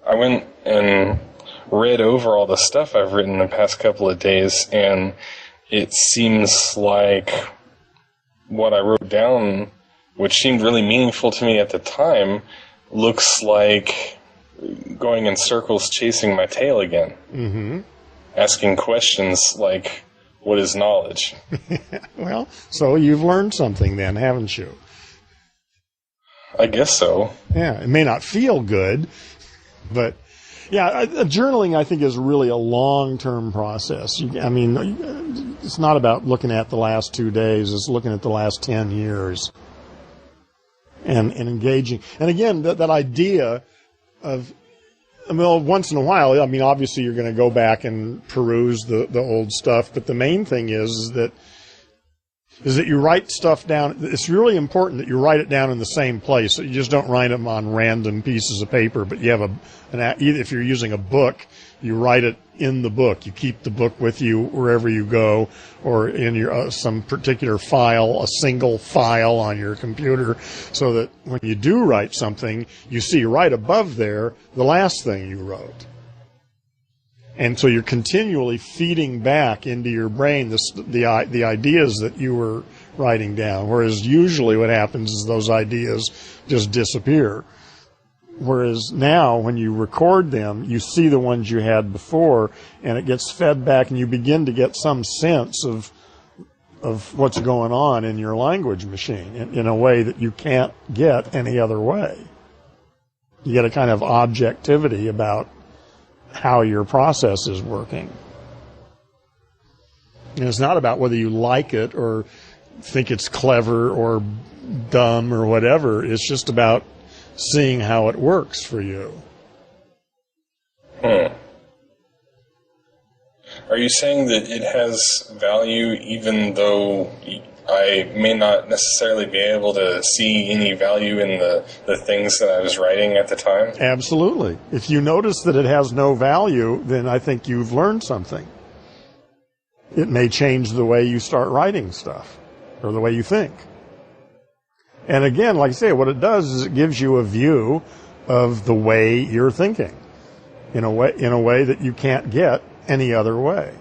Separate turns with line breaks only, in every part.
I went and read over all the stuff I've written the past couple of days, and it seems like what I wrote down, which seemed really meaningful to me at the time, looks like going in circles chasing my tail again. Mm-hmm. Asking questions like, what is knowledge?
Well, so you've learned something then, haven't you?
I guess so.
Yeah, it may not feel good, but yeah, journaling I think is really a long-term process. I mean, it's not about looking at the last 2 days, it's looking at the last 10 years and engaging. And again, that idea of, well, once in a while, I mean, obviously you're going to go back and peruse the old stuff, but the main thing is that you write stuff down. It's really important that you write it down in the same place. So you just don't write them on random pieces of paper, but you have if you're using a book, you write it in the book. You keep the book with you wherever you go, or in your some particular file, a single file on your computer, so that when you do write something, you see right above there the last thing you wrote. And so you're continually feeding back into your brain the ideas that you were writing down, whereas usually what happens is those ideas just disappear. Whereas now, when you record them, you see the ones you had before, and it gets fed back, and you begin to get some sense of what's going on in your language machine in a way that you can't get any other way. You get a kind of objectivity about how your process is working. And it's not about whether you like it or think it's clever or dumb or whatever. It's just about seeing how it works for you.
Are you saying that it has value even though I may not necessarily be able to see any value in the things that I was writing at the time?
Absolutely. If you notice that it has no value, then I think you've learned something. It may change the way you start writing stuff, or the way you think. And again, like I say, what it does is it gives you a view of the way you're thinking in a way that you can't get any other way.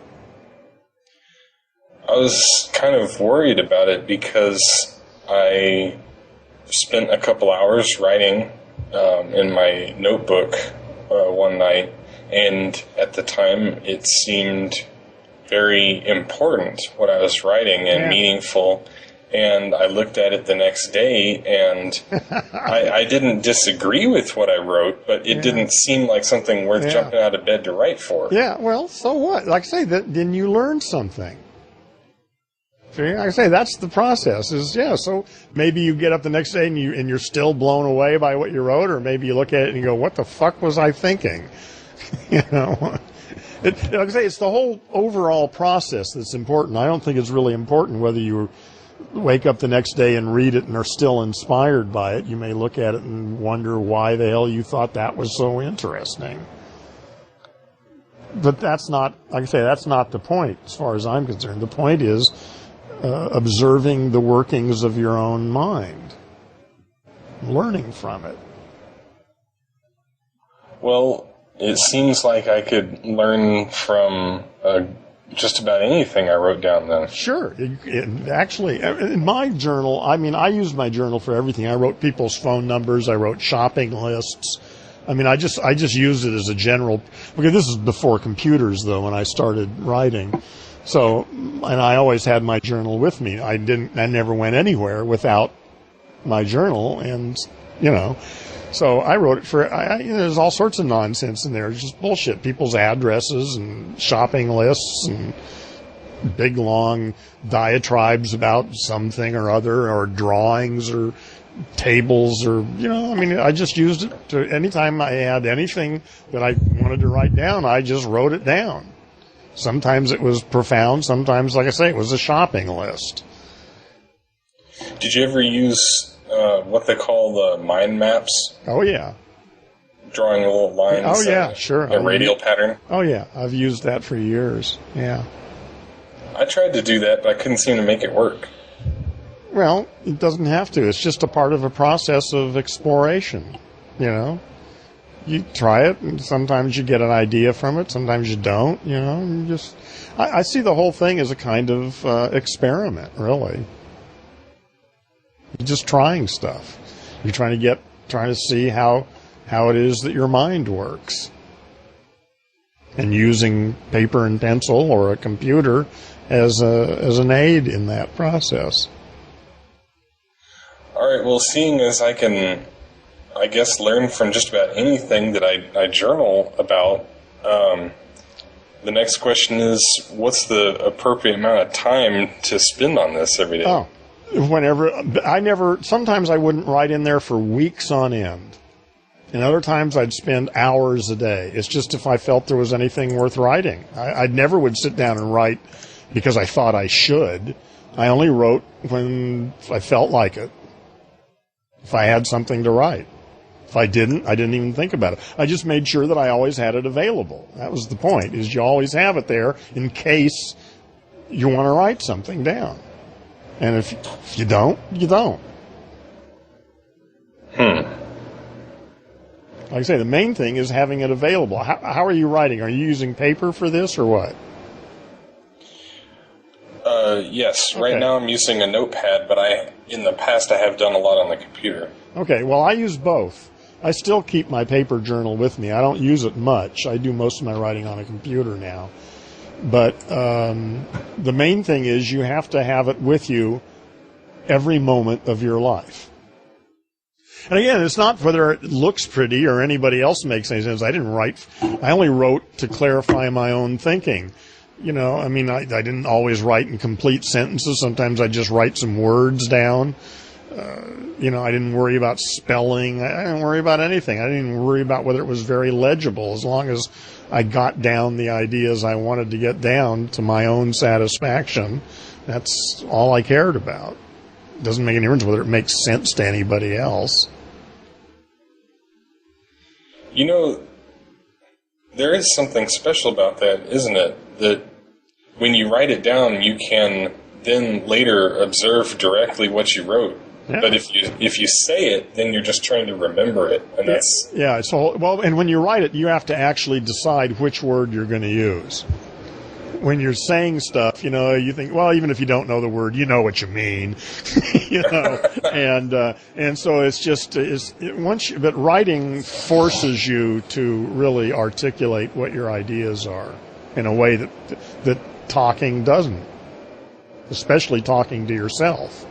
I was kind of worried about it because I spent a couple hours writing in my notebook one night, and at the time it seemed very important what I was writing and meaningful. And I looked at it the next day, and I didn't disagree with what I wrote, but it didn't seem like something worth jumping out of bed to write for.
Yeah, well, so what? Like I say, then you learned something. Like I say, that's the process. So maybe you get up the next day and you're still blown away by what you wrote, or maybe you look at it and you go, "What the fuck was I thinking?" Like I say, it's the whole overall process that's important. I don't think it's really important whether you wake up the next day and read it and are still inspired by it. You may look at it and wonder why the hell you thought that was so interesting. But that's not, like I say, that's not the point as far as I'm concerned. The point is observing the workings of your own mind, learning from it.
Well, it seems like I could learn from just about anything I wrote down then.
Sure. Actually, in my journal, I mean, I used my journal for everything. I wrote people's phone numbers. I wrote shopping lists. I mean, I just used it as a general, because this is before computers, though, when I started writing. So, and I always had my journal with me. I never went anywhere without my journal, and, so I wrote it for, there's all sorts of nonsense in there. It's just bullshit. People's addresses and shopping lists and big, long diatribes about something or other, or drawings or tables, or, I just used it to, anytime I had anything that I wanted to write down, I just wrote it down. Sometimes it was profound. Sometimes, like I say, it was a shopping list.
Did you ever use what they call the mind maps?
Oh, yeah.
Drawing little lines.
Oh, yeah, sure.
A radial pattern.
Oh, yeah. I've used that for years. Yeah.
I tried to do that, but I couldn't seem to make it work.
Well, it doesn't have to. It's just a part of a process of exploration, you try it, and sometimes you get an idea from it, sometimes you don't. And I see the whole thing as a kind of experiment, really. You're just trying stuff. You're trying to see how it is that your mind works, and using paper and pencil or a computer as an aid in that process.
All right. Well, seeing as I can, I guess, learn from just about anything that I journal about, the next question is, what's the appropriate amount of time to spend on this every day?
Oh, sometimes I wouldn't write in there for weeks on end. And other times I'd spend hours a day. It's just if I felt there was anything worth writing. I never would sit down and write because I thought I should. I only wrote when I felt like it. If I had something to write. If I didn't even think about it. I just made sure that I always had it available. That was the point, is you always have it there in case you want to write something down. And if you don't, you don't. Like I say, the main thing is having it available. How are you writing? Are you using paper for this or what?
Yes.
Okay.
Right now I'm using a notepad, but in the past I have done a lot on the computer.
Okay, well, I use both. I still keep my paper journal with me. I don't use it much. I do most of my writing on a computer now. But the main thing is you have to have it with you every moment of your life. And again, it's not whether it looks pretty or anybody else makes any sense. I only wrote to clarify my own thinking. I didn't always write in complete sentences. Sometimes I just write some words down. I didn't worry about spelling. I didn't worry about anything. I didn't even worry about whether it was very legible, as long as I got down the ideas I wanted to get down to my own satisfaction. That's all I cared about. It doesn't make any difference whether it makes sense to anybody else.
There is something special about that, isn't it? That when you write it down, you can then later observe directly what you wrote. Yeah. But if you say it, then you're just trying to remember it, and that's
and when you write it, you have to actually decide which word you're going to use. When you're saying stuff, you think, well, even if you don't know the word, you know what you mean, and so it's just but writing forces you to really articulate what your ideas are in a way that talking doesn't, especially talking to yourself.